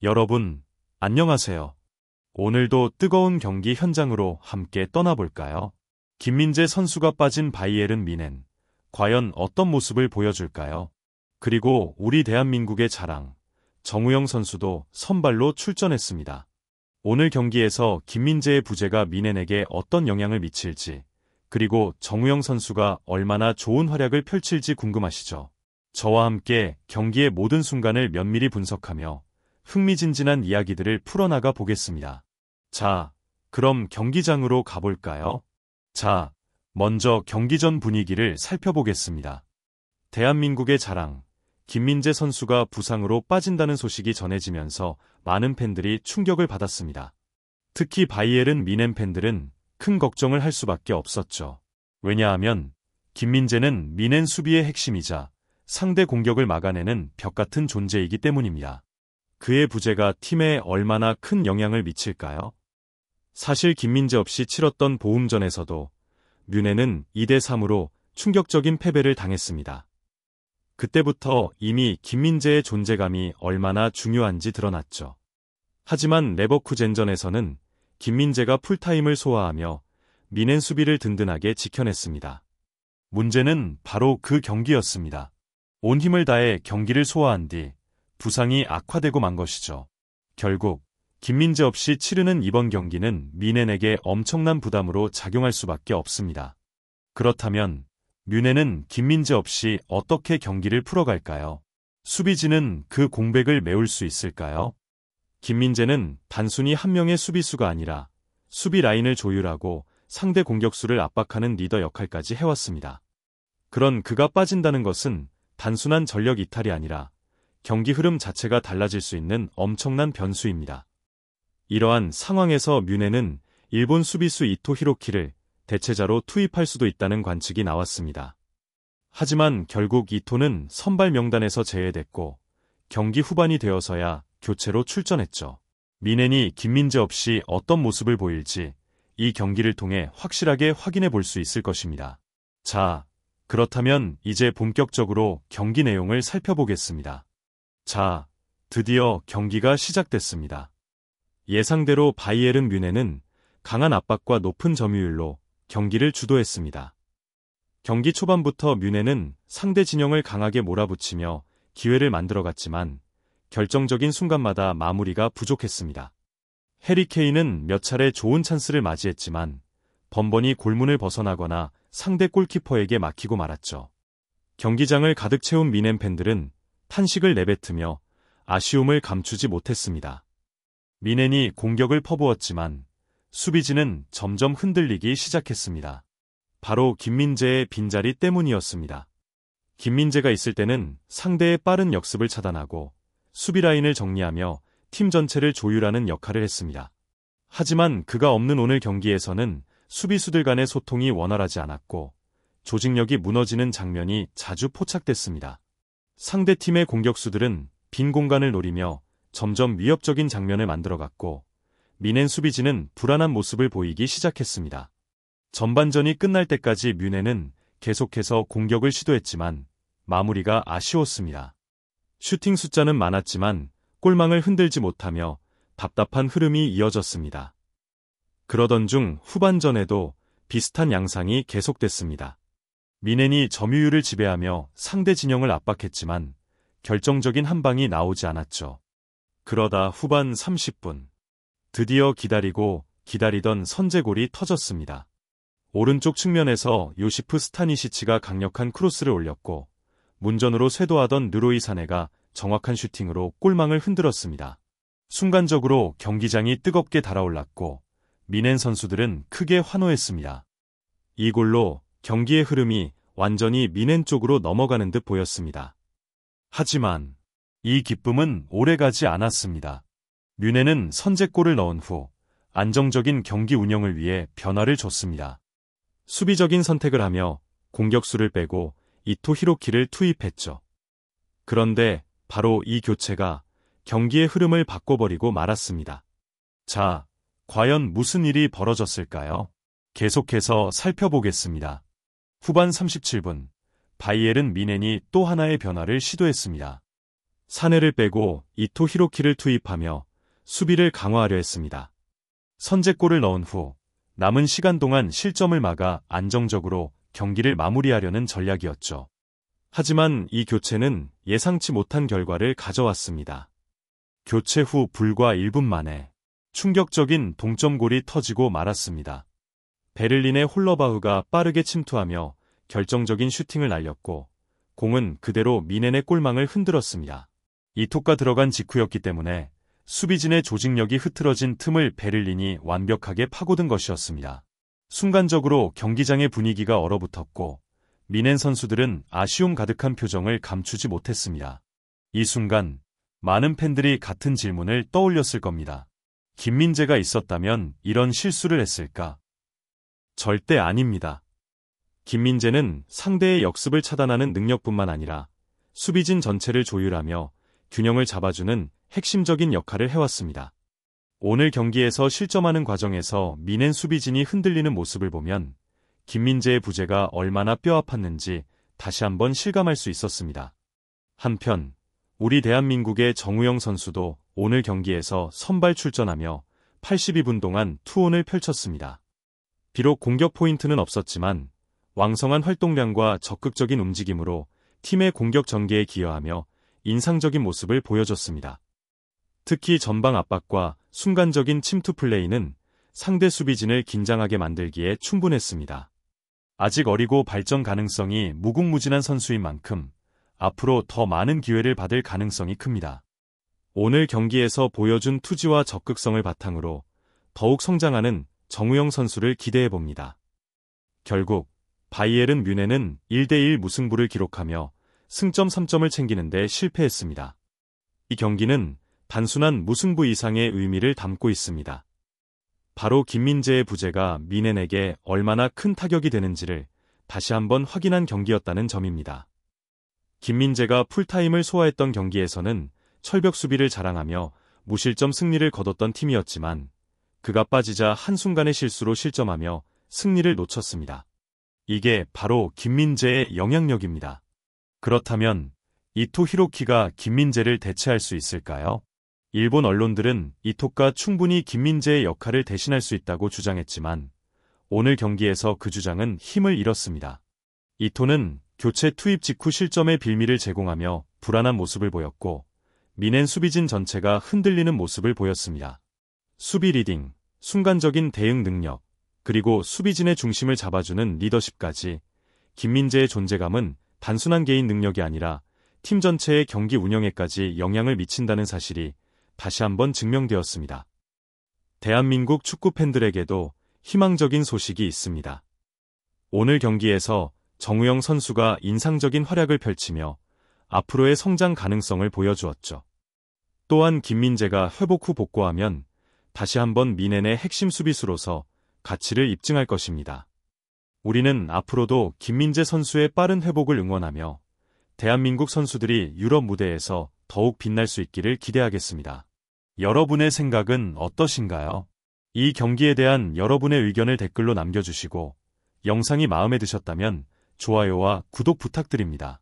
여러분, 안녕하세요. 오늘도 뜨거운 경기 현장으로 함께 떠나볼까요? 김민재 선수가 빠진 바이에른 뮌헨, 과연 어떤 모습을 보여줄까요? 그리고 우리 대한민국의 자랑, 정우영 선수도 선발로 출전했습니다. 오늘 경기에서 김민재의 부재가 뮌헨에게 어떤 영향을 미칠지, 그리고 정우영 선수가 얼마나 좋은 활약을 펼칠지 궁금하시죠? 저와 함께 경기의 모든 순간을 면밀히 분석하며 흥미진진한 이야기들을 풀어나가 보겠습니다. 자, 그럼 경기장으로 가볼까요? 자, 먼저 경기 전 분위기를 살펴보겠습니다. 대한민국의 자랑, 김민재 선수가 부상으로 빠진다는 소식이 전해지면서 많은 팬들이 충격을 받았습니다. 특히 바이에른 뮌헨 팬들은 큰 걱정을 할 수밖에 없었죠. 왜냐하면 김민재는 뮌헨 수비의 핵심이자 상대 공격을 막아내는 벽 같은 존재이기 때문입니다. 그의 부재가 팀에 얼마나 큰 영향을 미칠까요? 사실 김민재 없이 치렀던 보움전에서도 뮌헨은 2대3으로 충격적인 패배를 당했습니다. 그때부터 이미 김민재의 존재감이 얼마나 중요한지 드러났죠. 하지만 레버쿠젠전에서는 김민재가 풀타임을 소화하며 뮌헨 수비를 든든하게 지켜냈습니다. 문제는 바로 그 경기였습니다. 온 힘을 다해 경기를 소화한 뒤 부상이 악화되고 만 것이죠. 결국 김민재 없이 치르는 이번 경기는 뮌헨에게 엄청난 부담으로 작용할 수밖에 없습니다. 그렇다면 뮌헨은 김민재 없이 어떻게 경기를 풀어갈까요? 수비진은 그 공백을 메울 수 있을까요? 김민재는 단순히 한 명의 수비수가 아니라 수비 라인을 조율하고 상대 공격수를 압박하는 리더 역할까지 해왔습니다. 그런 그가 빠진다는 것은 단순한 전력 이탈이 아니라 경기 흐름 자체가 달라질 수 있는 엄청난 변수입니다. 이러한 상황에서 뮌헨은 일본 수비수 이토 히로키를 대체자로 투입할 수도 있다는 관측이 나왔습니다. 하지만 결국 이토는 선발 명단에서 제외됐고 경기 후반이 되어서야 교체로 출전했죠. 뮌헨이 김민재 없이 어떤 모습을 보일지 이 경기를 통해 확실하게 확인해 볼 수 있을 것입니다. 자, 그렇다면 이제 본격적으로 경기 내용을 살펴보겠습니다. 자, 드디어 경기가 시작됐습니다. 예상대로 바이에른 뮌헨은 강한 압박과 높은 점유율로 경기를 주도했습니다. 경기 초반부터 뮌헨은 상대 진영을 강하게 몰아붙이며 기회를 만들어갔지만 결정적인 순간마다 마무리가 부족했습니다. 해리 케인은 몇 차례 좋은 찬스를 맞이했지만 번번이 골문을 벗어나거나 상대 골키퍼에게 막히고 말았죠. 경기장을 가득 채운 뮌헨 팬들은 탄식을 내뱉으며 아쉬움을 감추지 못했습니다. 뮌헨이 공격을 퍼부었지만 수비진은 점점 흔들리기 시작했습니다. 바로 김민재의 빈자리 때문이었습니다. 김민재가 있을 때는 상대의 빠른 역습을 차단하고 수비 라인을 정리하며 팀 전체를 조율하는 역할을 했습니다. 하지만 그가 없는 오늘 경기에서는 수비수들 간의 소통이 원활하지 않았고 조직력이 무너지는 장면이 자주 포착됐습니다. 상대팀의 공격수들은 빈 공간을 노리며 점점 위협적인 장면을 만들어갔고 뮌헨 수비진은 불안한 모습을 보이기 시작했습니다. 전반전이 끝날 때까지 뮌헨은 계속해서 공격을 시도했지만 마무리가 아쉬웠습니다. 슈팅 숫자는 많았지만 골망을 흔들지 못하며 답답한 흐름이 이어졌습니다. 그러던 중 후반전에도 비슷한 양상이 계속됐습니다. 뮌헨이 점유율을 지배하며 상대 진영을 압박했지만 결정적인 한 방이 나오지 않았죠. 그러다 후반 30분, 드디어 기다리고 기다리던 선제골이 터졌습니다. 오른쪽 측면에서 요시프 스타니시치가 강력한 크로스를 올렸고 문전으로 쇄도하던 느로이 사네가 정확한 슈팅으로 골망을 흔들었습니다. 순간적으로 경기장이 뜨겁게 달아올랐고 뮌헨 선수들은 크게 환호했습니다. 이 골로 경기의 흐름이 완전히 뮌헨 쪽으로 넘어가는 듯 보였습니다. 하지만 이 기쁨은 오래가지 않았습니다. 뮌헨은 선제골을 넣은 후 안정적인 경기 운영을 위해 변화를 줬습니다. 수비적인 선택을 하며 공격수를 빼고 이토 히로키를 투입했죠. 그런데 바로 이 교체가 경기의 흐름을 바꿔버리고 말았습니다. 자, 과연 무슨 일이 벌어졌을까요? 계속해서 살펴보겠습니다. 후반 37분, 바이에른 뮌헨이 또 하나의 변화를 시도했습니다. 사내를 빼고 이토 히로키를 투입하며 수비를 강화하려 했습니다. 선제골을 넣은 후 남은 시간 동안 실점을 막아 안정적으로 경기를 마무리하려는 전략이었죠. 하지만 이 교체는 예상치 못한 결과를 가져왔습니다. 교체 후 불과 1분 만에 충격적인 동점골이 터지고 말았습니다. 베를린의 홀러바흐가 빠르게 침투하며 결정적인 슈팅을 날렸고 공은 그대로 미넨의 골망을 흔들었습니다. 이토가 들어간 직후였기 때문에 수비진의 조직력이 흐트러진 틈을 베를린이 완벽하게 파고든 것이었습니다. 순간적으로 경기장의 분위기가 얼어붙었고 미넨 선수들은 아쉬움 가득한 표정을 감추지 못했습니다. 이 순간 많은 팬들이 같은 질문을 떠올렸을 겁니다. 김민재가 있었다면 이런 실수를 했을까? 절대 아닙니다. 김민재는 상대의 역습을 차단하는 능력뿐만 아니라 수비진 전체를 조율하며 균형을 잡아주는 핵심적인 역할을 해왔습니다. 오늘 경기에서 실점하는 과정에서 미넨 수비진이 흔들리는 모습을 보면 김민재의 부재가 얼마나 뼈아팠는지 다시 한번 실감할 수 있었습니다. 한편 우리 대한민국의 정우영 선수도 오늘 경기에서 선발 출전하며 82분 동안 투혼을 펼쳤습니다. 비록 공격 포인트는 없었지만 왕성한 활동량과 적극적인 움직임으로 팀의 공격 전개에 기여하며 인상적인 모습을 보여줬습니다. 특히 전방 압박과 순간적인 침투 플레이는 상대 수비진을 긴장하게 만들기에 충분했습니다. 아직 어리고 발전 가능성이 무궁무진한 선수인 만큼 앞으로 더 많은 기회를 받을 가능성이 큽니다. 오늘 경기에서 보여준 투지와 적극성을 바탕으로 더욱 성장하는 정우영 선수를 기대해봅니다. 결국 바이에른 뮌헨은 1대1 무승부를 기록하며 승점 3점을 챙기는 데 실패했습니다. 이 경기는 단순한 무승부 이상의 의미를 담고 있습니다. 바로 김민재의 부재가 뮌헨에게 얼마나 큰 타격이 되는지를 다시 한번 확인한 경기였다는 점입니다. 김민재가 풀타임을 소화했던 경기에서는 철벽 수비를 자랑하며 무실점 승리를 거뒀던 팀이었지만 그가 빠지자 한순간의 실수로 실점하며 승리를 놓쳤습니다. 이게 바로 김민재의 영향력입니다. 그렇다면 이토 히로키가 김민재를 대체할 수 있을까요? 일본 언론들은 이토가 충분히 김민재의 역할을 대신할 수 있다고 주장했지만 오늘 경기에서 그 주장은 힘을 잃었습니다. 이토는 교체 투입 직후 실점의 빌미를 제공하며 불안한 모습을 보였고 미넨 수비진 전체가 흔들리는 모습을 보였습니다. 수비 리딩, 순간적인 대응 능력, 그리고 수비진의 중심을 잡아주는 리더십까지 김민재의 존재감은 단순한 개인 능력이 아니라 팀 전체의 경기 운영에까지 영향을 미친다는 사실이 다시 한번 증명되었습니다. 대한민국 축구 팬들에게도 희망적인 소식이 있습니다. 오늘 경기에서 정우영 선수가 인상적인 활약을 펼치며 앞으로의 성장 가능성을 보여주었죠. 또한 김민재가 회복 후 복구하면 다시 한번 미넨의 핵심 수비수로서 가치를 입증할 것입니다. 우리는 앞으로도 김민재 선수의 빠른 회복을 응원하며 대한민국 선수들이 유럽 무대에서 더욱 빛날 수 있기를 기대하겠습니다. 여러분의 생각은 어떠신가요? 이 경기에 대한 여러분의 의견을 댓글로 남겨주시고 영상이 마음에 드셨다면 좋아요와 구독 부탁드립니다.